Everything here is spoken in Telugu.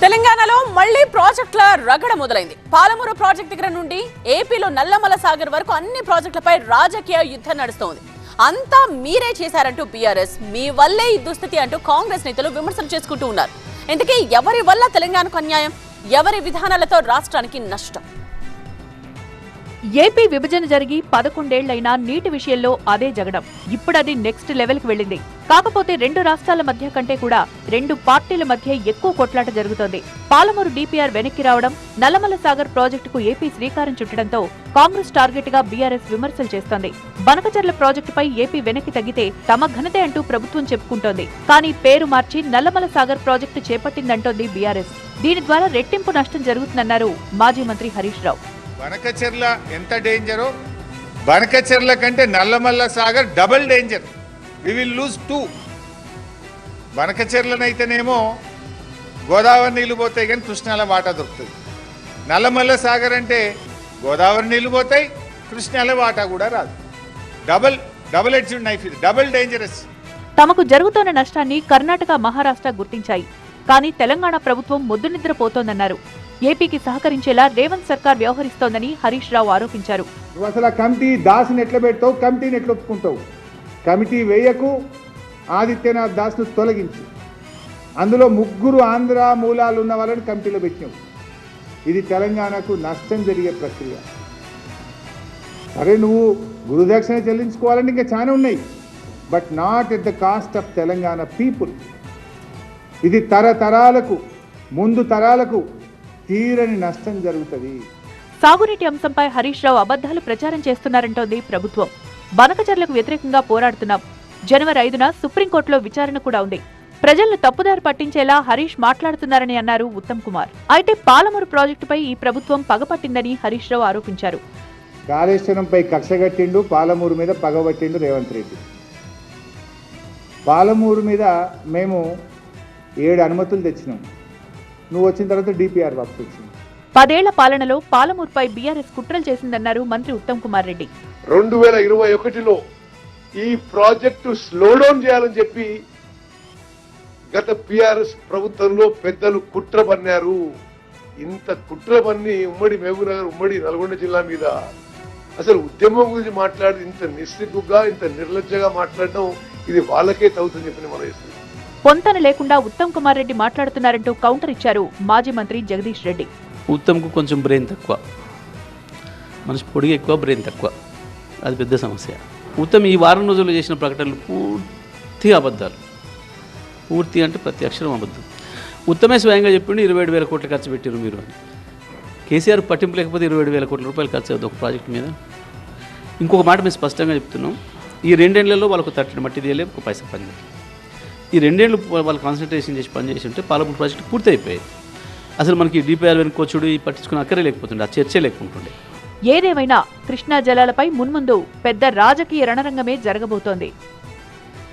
తెలంగాణలో మళ్లీ ప్రాజెక్టుల రగడ మొదలైంది. పాలమూరు ప్రాజెక్టు దగ్గర నుండి ఏపీలో నల్లమల సాగర్ వరకు అన్ని ప్రాజెక్టులపై రాజకీయ యుద్ధం నడుస్తోంది. అంతా మీరే చేశారంటూ బీఆర్ఎస్, మీ వల్లే ఈ దుస్థితి అంటూ కాంగ్రెస్ నేతలు విమర్శలు చేసుకుంటూ ఉన్నారు. ఇంతకీ ఎవరి వల్ల తెలంగాణకు అన్యాయం, ఎవరి విధానాలతో రాష్ట్రానికి నష్టం? ఏపీ విభజన జరిగి 11 ఏళ్లైనా నీటి విషయంలో అదే జగడం. ఇప్పుడది నెక్స్ట్ లెవెల్ కి వెళ్ళింది. కాకపోతే రెండు రాష్ట్రాల మధ్య కంటే కూడా రెండు పార్టీల మధ్య ఎక్కువ కొట్లాట జరుగుతోంది. పాలమూరు డీపీఆర్ వెనక్కి రావడం, నల్లమల సాగర్ ప్రాజెక్టుకు ఏపీ శ్రీకారం చుట్టడంతో కాంగ్రెస్ టార్గెట్ గా బీఆర్ఎస్ విమర్శలు చేస్తోంది. బనకచర్ల ప్రాజెక్టుపై ఏపీ వెనక్కి తగ్గితే తమ ఘనతే అంటూ ప్రభుత్వం చెప్పుకుంటోంది. కానీ పేరు మార్చి నల్లమల సాగర్ ప్రాజెక్టు చేపట్టిందంటోంది బీఆర్ఎస్. దీని ద్వారా రెట్టింపు నష్టం జరుగుతుందన్నారు మాజీ మంత్రి హరీష్ రావు. బనకచెర్ల ఎంత డేంజరో, బనకచెర్ల కంటే Nallamalla Sagar double danger. We will lose 2. బనకచెర్లనైతేనేమో గోదావరి నీళ్లు పోతాయి కానీ కృష్ణాల వాటా దొరుకుతుంది. నల్లమల్ల సాగర్ అంటే గోదావరి నీళ్లు పోతాయి, కృష్ణాల వాటా కూడా రాదు. డబుల్ ఎడ్జ్డ్ నైఫ్, ఇది డబుల్ డేంజరస్. తమకు జరుగుతున్న నష్టాన్ని కర్ణాటక, మహారాష్ట్ర గుర్తించాయి. కానీ తెలంగాణ ప్రభుత్వం మొద్దునిద్రపోతోందన్నారు. ఏపీకి సహకరించేలా రేవంత్ సర్కార్ వ్యవహరిస్తోందని హరీష్ రావు ఆరోపించారు. అసలు కమిటీ దాస్ని ఎట్లా పెడతావు, కమిటీని ఎట్లా ఒప్పుకుంటావు? కమిటీ వేయకు, ఆదిత్యనాథ్ దాస్ను తొలగించు. అందులో 3 ఆంధ్ర మూలాలు ఉన్న వాళ్ళని కమిటీలో పెట్టినావు. ఇది తెలంగాణకు నష్టం జరిగే ప్రక్రియ. సరే, నువ్వు గురుదక్షిణ చెల్లించుకోవాలంటే ఇంకా చాలా ఉన్నాయి, but not at the cost of Telangana people. ఇది తరతరాలకు, ముందు తరాలకు తీరని నష్టం జరుగుతుంది. సాగునీటి అంశంపై హరీష్ రావు అబద్ధాలు ప్రచారం చేస్తున్నారంటోంది ప్రభుత్వం. బనకచర్లకు వ్యతిరేకంగా పోరాడుతున్నాం. జనవరి 5న సుప్రీంకోర్టులో విచారణ కూడా ఉంది. ప్రజలను తప్పుదారి పట్టించేలా హరీష్ మాట్లాడుతున్నారని అన్నారు ఉత్తమ్ కుమార్. అయితే పాలమూరు ప్రాజెక్టుపై ఈ ప్రభుత్వం పగపట్టిందని హరీష్ రావు ఆరోపించారు. కాళేశ్వరంపై కక్షగట్టిండు, పాలమూరు మీద పగబట్టిండు రేవంత్ రెడ్డి. పాలమూరు మీద మేము 7 అనుమతులు తెచ్చినాం. నువ్వు వచ్చిన తర్వాత డిపిఆర్ వాపసు వచ్చింది. 10 ఏళ్ల పాలనలో పాలమూరుపై బీఆర్ఎస్ కుట్రలు చేసిందన్నారు మంత్రి ఉత్తమ్ కుమార్ రెడ్డి. 2021లో ఈ ప్రాజెక్టు స్లో డౌన్ చేయాలని చెప్పి గత బీఆర్ఎస్ ప్రభుత్వంలో పెద్దలు కుట్ర పన్నారు. ఇంత కుట్ర పన్ని ఉమ్మడి మహబూబ్నగర్, ఉమ్మడి నల్గొండ జిల్లా మీద అసలు ఉద్యమం గురించి మాట్లాడి ఇంత నిస్సిగ్గుగా, ఇంత నిర్లజ్జగా మాట్లాడడం ఇది వాళ్ళకే తగ్గుతుంది చెప్పి మనం వేస్తుంది. పొంతన లేకుండా ఉత్తమ్ కుమార్ రెడ్డి మాట్లాడుతున్నారంటూ కౌంటర్ ఇచ్చారు మాజీ మంత్రి జగదీష్ రెడ్డి. ఉత్తమ్కు కొంచెం బ్రెయిన్ తక్కువ, మనిషి పొడిగి ఎక్కువ, బ్రెయిన్ తక్కువ. అది పెద్ద సమస్య. ఉత్తమ్ ఈ వారం రోజుల్లో చేసిన ప్రకటనలు పూర్తిగా అబద్ధాలు. పూర్తి అంటే ప్రతి అక్షరం అబద్ధం. ఉత్తమే స్వయంగా చెప్పిండు 27,000 కోట్లు ఖర్చు పెట్టారు మీరు అని. కేసీఆర్ పట్టింపు లేకపోతే 27,000 కోట్ల రూపాయలు ఖర్చు అవుతుంది ఒక ప్రాజెక్టు మీద. ఇంకొక మాట మేము స్పష్టంగా చెప్తున్నాం, ఈ 2 ఏళ్లలో వాళ్ళకు 30 మట్టి తీయలేదు, ఒక పైసా పని. ఈ 2 ఏళ్ళు వాళ్ళు కాన్సన్ట్రేషన్ చేసి పనిచేసి ఉంటే పాలమూరు ప్రాజెక్టు పూర్తి అయిపోయాయి. అసలు మనకి డిపిఆర్ వెనుకోచుడు పట్టించుకుని అక్కరే లేకపోతుండే, ఆ చర్చే లేకుంటుండే. ఏదేమైనా కృష్ణా జలాలపై మున్ముందు పెద్ద రాజకీయ రణరంగమే జరగబోతోంది.